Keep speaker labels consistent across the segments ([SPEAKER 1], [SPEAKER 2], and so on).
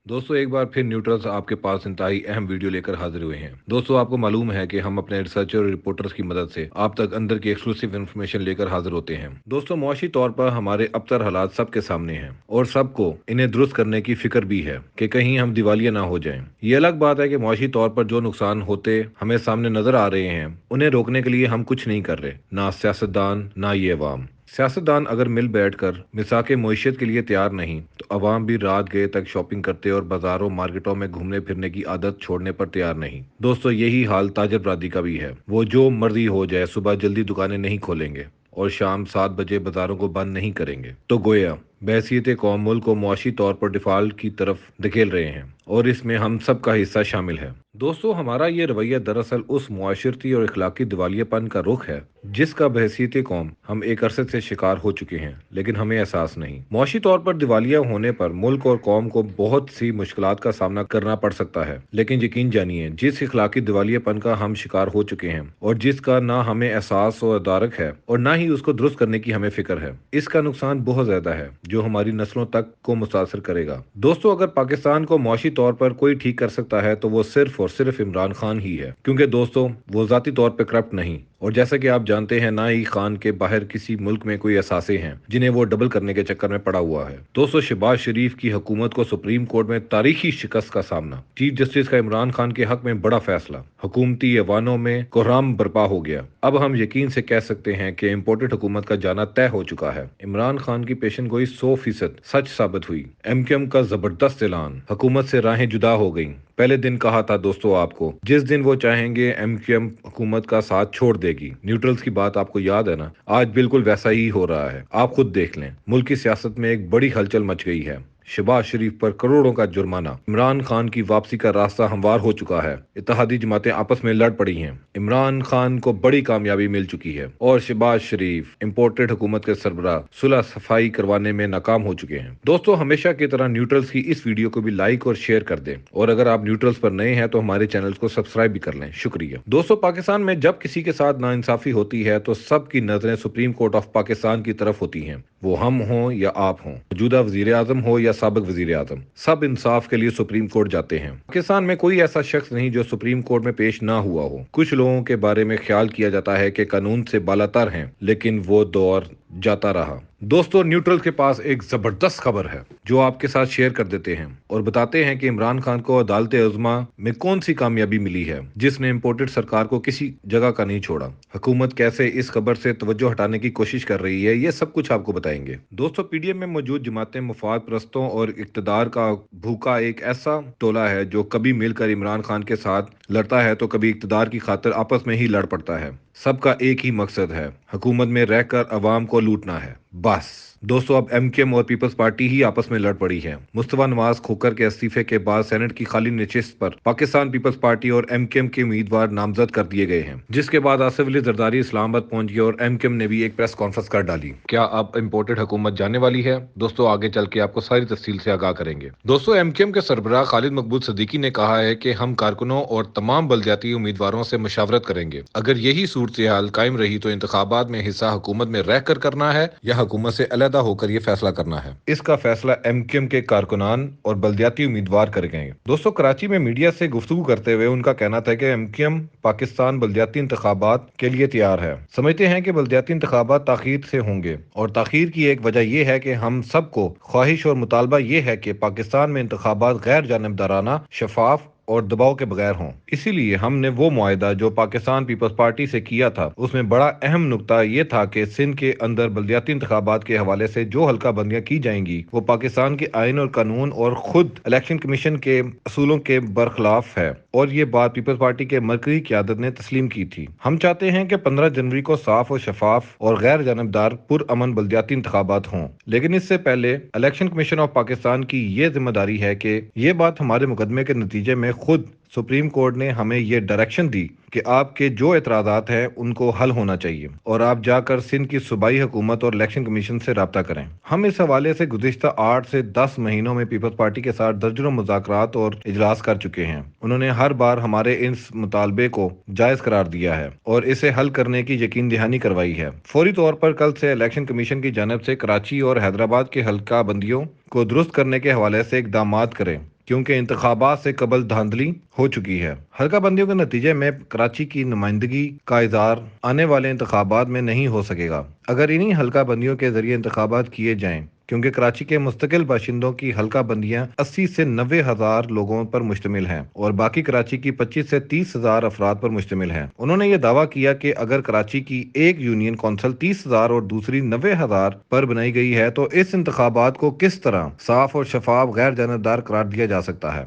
[SPEAKER 1] दोस्तों एक बार फिर न्यूट्रल्स आपके पास इंतहाई अहम वीडियो लेकर हाजिर हुए हैं। दोस्तों आपको मालूम है कि हम अपने रिसर्चर और रिपोर्टर्स की मदद से आप तक अंदर की एक्सक्लूसिव इन्फॉर्मेशन लेकर हाजिर होते हैं। दोस्तों मुआशी तौर पर हमारे अबतर हालात सबके सामने हैं और सबको इन्हें दुरुस्त करने की फिक्र भी है कि कहीं हम दिवालिया ना हो जाएं। ये अलग बात है कि मुआशी तौर पर जो नुकसान होते हमें सामने नजर आ रहे हैं उन्हें रोकने के लिए हम कुछ नहीं कर रहे, ना सियासतदान ना ये अवाम। सियासतदान अगर मिल बैठकर मिसाक मईशत के लिए तैयार नहीं तो अवाम भी रात गए तक शॉपिंग करते और बाजारों मार्केटों में घूमने फिरने की आदत छोड़ने पर तैयार नहीं। दोस्तों यही हाल ताजर बरादरी का भी है। वो जो मर्जी हो जाए सुबह जल्दी दुकानें नहीं खोलेंगे और शाम 7 बजे बाजारों को बंद नहीं करेंगे। तो गोया बहसीत कौम मुल्क को मुआशी तौर पर डिफॉल्ट की तरफ धकेल रहे हैं और इसमें हम सब का हिस्सा शामिल है। दोस्तों हमारा ये रवैया दरअसल उस मुआशरती और इखलाकी दिवालियापन का रुख है जिसका बहसीत कौम हम एक अरसे से शिकार हो चुके हैं, लेकिन हमें एहसास नहीं। मुआशी तौर पर दिवालिया होने पर मुल्क और कौम को बहुत सी मुश्किलात का सामना करना पड़ सकता है, लेकिन यकीन जानिए जिस इखलाकी दिवालियापन का हम शिकार हो चुके हैं और जिसका ना हमें एहसास और अदारक है और ना ही उसको दुरुस्त करने की हमें फिक्र है, इसका नुकसान बहुत ज्यादा है जो हमारी नस्लों तक को मुतासर करेगा। दोस्तों अगर पाकिस्तान को मुआशी तौर पर कोई ठीक कर सकता है तो वो सिर्फ और सिर्फ इमरान खान ही है, क्योंकि दोस्तों वो जाती तौर पर करप्ट नहीं और जैसा कि आप जानते हैं ना ही खान के बाहर किसी मुल्क में कोई असासे हैं जिन्हें वो डबल करने के चक्कर में पड़ा हुआ है। दोस्तों शहबाज शरीफ की हुकूमत को सुप्रीम कोर्ट में तारीखी शिकस्त का सामना, चीफ जस्टिस का इमरान खान के हक में बड़ा फैसला, हुकूमती ऐवानों में कोहराम बर्पा हो गया। अब हम यकीन से कह सकते हैं कि इम्पोर्टेड हुकूमत का जाना तय हो चुका है। इमरान खान की पेशन गोई 100% सच साबित हुई। एमक्यूएम का जबरदस्त ऐलान, हुकूमत से राहें जुदा हो गई। पहले दिन कहा था दोस्तों आपको, जिस दिन वो चाहेंगे एमक्यूएम हुकूमत का साथ छोड़ देगी। न्यूट्रल्स की बात आपको याद है ना, आज बिल्कुल वैसा ही हो रहा है। आप खुद देख लें, मुल्क की सियासत में एक बड़ी हलचल मच गई है। शहबाज शरीफ पर करोड़ों का जुर्माना, इमरान खान की वापसी का रास्ता हमवार हो चुका है, इत्तेहादी जमातें आपस में लड़ पड़ी हैं, इमरान खान को बड़ी कामयाबी मिल चुकी है और शहबाज शरीफ इम्पोर्टेड हुकूमत के सरबराह सुलह सफाई करवाने में नाकाम हो चुके हैं। दोस्तों हमेशा की तरह न्यूट्रल्स की इस वीडियो को भी लाइक और शेयर कर दें और अगर आप न्यूट्रल्स पर नए हैं तो हमारे चैनल को सब्सक्राइब भी कर लें। शुक्रिया। दोस्तों पाकिस्तान में जब किसी के साथ नाइंसाफी होती है तो सबकी नजरें सुप्रीम कोर्ट ऑफ पाकिस्तान की तरफ होती हैं, वो हम हों या आप हों, मौजूदा वजीर आजम हो या साबिक वजीर आजम, सब इंसाफ के लिए सुप्रीम कोर्ट जाते हैं। पाकिस्तान में कोई ऐसा शख्स नहीं जो सुप्रीम कोर्ट में पेश ना हुआ हो। कुछ लोगों के बारे में ख्याल किया जाता है कि कानून से बालातर हैं, लेकिन वो दौर जाता रहा। दोस्तों न्यूट्रल के पास एक जबरदस्त खबर है जो आपके साथ शेयर कर देते हैं और बताते हैं कि इमरान खान को अदालत उज़्मा में कौन सी कामयाबी मिली है जिसने इम्पोर्टेड सरकार को किसी जगह का नहीं छोड़ा। हुकूमत कैसे इस खबर से तवज्जो हटाने की कोशिश कर रही है, ये सब कुछ आपको बताएंगे। दोस्तों पीडीएम में मौजूद जमातें मुफाद परस्तों और इक्तदार का भूखा एक ऐसा टोला है जो कभी मिलकर इमरान खान के साथ लड़ता है तो कभी इक्तदार की खातिर आपस में ही लड़ पड़ता है। सबका एक ही मकसद है, हुकूमत में रहकर अवाम को लूटना है, बस। दोस्तों अब एमक्यूएम और पीपल्स पार्टी ही आपस में लड़ पड़ी है। मुस्तफा नवाज खोकर के इस्तीफे के बाद सेनेट की खाली नशिस्त पर पाकिस्तान पीपल्स पार्टी और एमक्यूएम के उम्मीदवार नामजद कर दिए गए हैं, जिसके बाद आसिफ अली जरदारी इस्लामाबाद पहुंच गए और एमक्यूएम ने भी एक प्रेस कॉन्फ्रेंस कर डाली। क्या अब इम्पोर्टेड हुकूमत जाने वाली है? दोस्तों आगे चल के आपको सारी तफसील से आगाह करेंगे। दोस्तों एमक्यूएम के सरबराह खालिद मकबूल सदीकी ने कहा है कि हम कारकुनों और तमाम बलदियाती उम्मीदवारों से मशावरत करेंगे। अगर यही सूरत हाल कायम रही तो इंतखाबात में हिस्सा हुकूमत में रह कर करना है या हुकूमत से अलहदा होकर ये फैसला करना है, इसका फैसला एमक्यूएम के कारकुनान और बलदियाती उम्मीदवार करेंगे। दोस्तों कराची में मीडिया से गुफ्तगू करते हुए उनका कहना था कि एमक्यूएम पाकिस्तान बलदियाती इंतखाबात के लिए तैयार है। समझते हैं कि बलदियाती इंतखाबात ताखीर से होंगे और ताखीर की एक वजह यह है कि हम सबको ख्वाहिश और मुतालबा ये है कि पाकिस्तान में इंतखाबात गैर जानिबदाराना, शफाफ और दबाव के बगैर हों। इसीलिए हमने वो मुआहदा जो पाकिस्तान पीपल्स पार्टी से किया था उसमें बड़ा अहम नुकता ये था कि सिंध के अंदर बलदियाती इंतखाबात के हवाले से जो हल्का बंदियां की जाएंगी वो पाकिस्तान के आइन और कानून और खुद इलेक्शन कमीशन के असूलों के बरखिलाफ है और ये बात पीपल्स पार्टी के मरकजी क़यादत ने तस्लीम की थी। हम चाहते हैं कि 15 जनवरी को साफ और शफाफ और गैर जानबदार पुरअमन बलदियाती इंतखाबात हों, लेकिन इससे पहले इलेक्शन कमीशन ऑफ पाकिस्तान की ये जिम्मेदारी है कि ये बात हमारे मुकदमे के नतीजे में खुद सुप्रीम कोर्ट ने हमें ये डायरेक्शन दी कि आपके जो एतराज़ात हैं उनको हल होना चाहिए और आप जाकर सिंध की सूबाई हुकूमत और इलेक्शन कमीशन से रब्ता करें। हम इस हवाले से गुज़िश्ता 8 से 10 महीनों में पीपल्स पार्टी के साथ दर्जनों मुज़ाकरात और इजलास कर चुके हैं। उन्होंने हर बार हमारे इस मुतालबे को जायज़ करार दिया है और इसे हल करने की यकीन दहानी करवाई है। फौरी तौर पर कल से इलेक्शन कमीशन की जानब से कराची और हैदराबाद के हल्का बंदियों को दुरुस्त करने के हवाले से इकदामात करें क्योंकि इंतखाबात से कबल धांधली हो चुकी है। हल्का बंदियों के नतीजे में कराची की नुमाइंदगी का इज़हार आने वाले इंतखाबात में नहीं हो सकेगा अगर इन्हीं हल्का बंदियों के जरिए इंतखाबात किए जाएं, क्योंकि कराची के मुस्तकिल बाशिंदों की हल्का बंदियां 80 से 90 हज़ार लोगों पर मुश्तमिल हैं और बाकी कराची की 25 से 30 हज़ार अफराद पर मुश्तमिल हैं। उन्होंने ये दावा किया कि अगर कराची की एक यूनियन कौंसिल 30 हज़ार और दूसरी 90 हज़ार पर बनाई गई है तो इस इंतखाबात को किस तरह साफ और शफाफ गैर जानबदार करार दिया जा सकता है।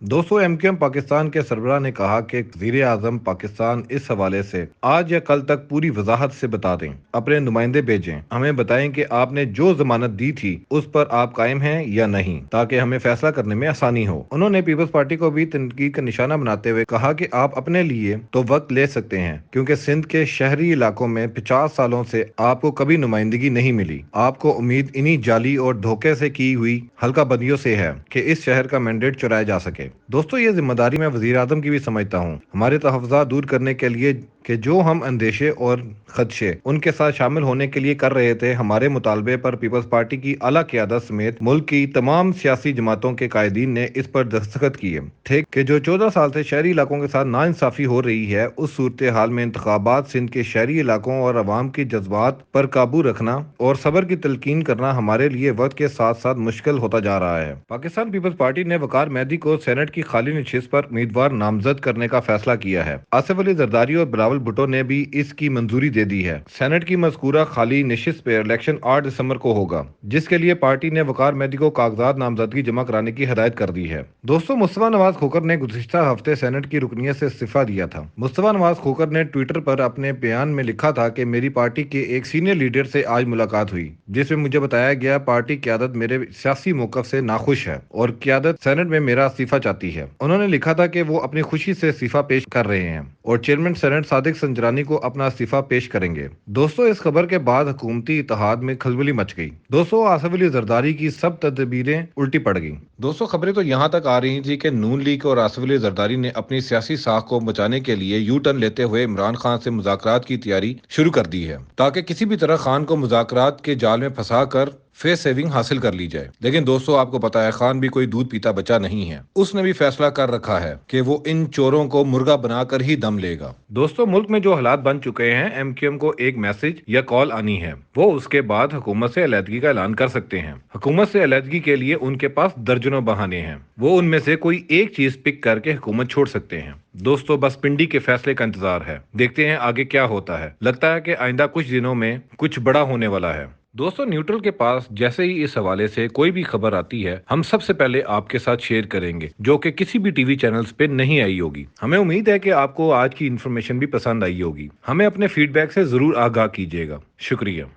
[SPEAKER 1] दोस्तों, एमक्यूएम पाकिस्तान के सरबराह ने कहा कि वज़ीर आज़म पाकिस्तान इस हवाले से आज या कल तक पूरी वजाहत से बता दें, अपने नुमाइंदे भेजें, हमें बताएं कि आपने जो जमानत दी थी उस पर आप कायम हैं या नहीं, ताकि हमें फैसला करने में आसानी हो। उन्होंने पीपल्स पार्टी को भी तनकीद का निशाना बनाते हुए कहा कि आप अपने लिए तो वक्त ले सकते हैं, क्योंकि सिंध के शहरी इलाकों में 50 सालों से आपको कभी नुमाइंदगी नहीं मिली। आपको उम्मीद इन्हीं जाली और धोखे से की हुई हल्का बंदियों से है कि इस शहर का मैंडेट चुराया जा सके। दोस्तों, ये जिम्मेदारी मैं वज़ीर आज़म की भी समझता हूँ, हमारे तहफ़्फ़ुज़ात दूर करने के लिए कि जो हम अंदेशे और खदशे उनके साथ शामिल होने के लिए कर रहे थे। हमारे मुतालबे पर पीपल्स पार्टी की आला क़यादत समेत मुल्क की तमाम सियासी जमातों के कायदीन ने इस पर दस्तखत किए थे कि जो 14 साल से शहरी इलाकों के साथ नाइंसाफ़ी हो रही है, उस सूरत हाल में इंतखाबात सिंध के शहरी इलाकों और अवाम की जज्बात पर काबू रखना और सब्र की तलकीन करना हमारे लिए वक्त के साथ साथ मुश्किल होता जा रहा है। पाकिस्तान पीपल्स पार्टी ने वकार मेहदी को सेनेट की खाली नशिस्त पर उम्मीदवार नामजद करने का फैसला किया है। आसिफ अली जरदारी और बिलावल भुट्टो ने भी इसकी मंजूरी दे दी है। सेनेट की मज़कूरा खाली नशिस्त पे इलेक्शन 8 दिसंबर को होगा, जिसके लिए पार्टी ने वकार मेहदी को कागजात नामजदगी जमा कराने की हिदायत कर दी है। दोस्तों, मुस्तफा नवाज खोखर ने गुज़िश्ता हफ्ते सेनेट की रुकनियत से इस्तीफा दिया था। मुस्तफा नवाज खोखर ने ट्विटर पर अपने बयान में लिखा था कि मेरी पार्टी के एक सीनियर लीडर से आज मुलाकात हुई, जिसमें मुझे बताया गया पार्टी क़यादत मेरे सियासी मौक़िफ़ से नाखुश है और क़यादत सेनेट में मेरा इस्तीफा चाहती है। उन्होंने लिखा था कि वो अपनी खुशी से इस्तीफा पेश कर रहे हैं और चेयरमैन सेनेट सादिक संजरानी को अपना इस्तीफा पेश करेंगे। दोस्तों, इस खबर के बाद हुकूमती इत्तेहाद में खलबली मच गई। दोस्तों, आसिफ अली जरदारी की सब तदबीरें उल्टी पड़ गई। दोस्तों, खबरें तो यहाँ तक आ रही थी कि नून लीग और आसिफ अली जरदारी ने अपनी सियासी साख को बचाने के लिए यू टर्न लेते हुए इमरान खान से मुज़ाकरात की तैयारी शुरू कर दी है, ताकि किसी भी तरह खान को मुज़ाकरात के जाल में फंसा कर फेस सेविंग हासिल कर ली जाए। लेकिन दोस्तों, आपको पता है खान भी कोई दूध पीता बच्चा नहीं है। उसने भी फैसला कर रखा है कि वो इन चोरों को मुर्गा बनाकर ही दम लेगा। दोस्तों, मुल्क में जो हालात बन चुके हैं, एमक्यूएम को एक मैसेज या कॉल आनी है, वो उसके बाद हुकूमत से अलहदगी का ऐलान कर सकते हैं। हुकूमत से अलहदगी के लिए उनके पास दर्जनों बहाने हैं, वो उनमें से कोई एक चीज पिक करके हुकूमत छोड़ सकते हैं। दोस्तों, बस पिंडी के फैसले का इंतजार है, देखते हैं आगे क्या होता है। लगता है कि आइंदा कुछ दिनों में कुछ बड़ा होने वाला है। दोस्तों, न्यूट्रल के पास जैसे ही इस हवाले से कोई भी खबर आती है, हम सबसे पहले आपके साथ शेयर करेंगे, जो कि किसी भी टीवी चैनल्स पे नहीं आई होगी। हमें उम्मीद है कि आपको आज की इन्फॉर्मेशन भी पसंद आई होगी। हमें अपने फीडबैक से जरूर आगाह कीजिएगा। शुक्रिया।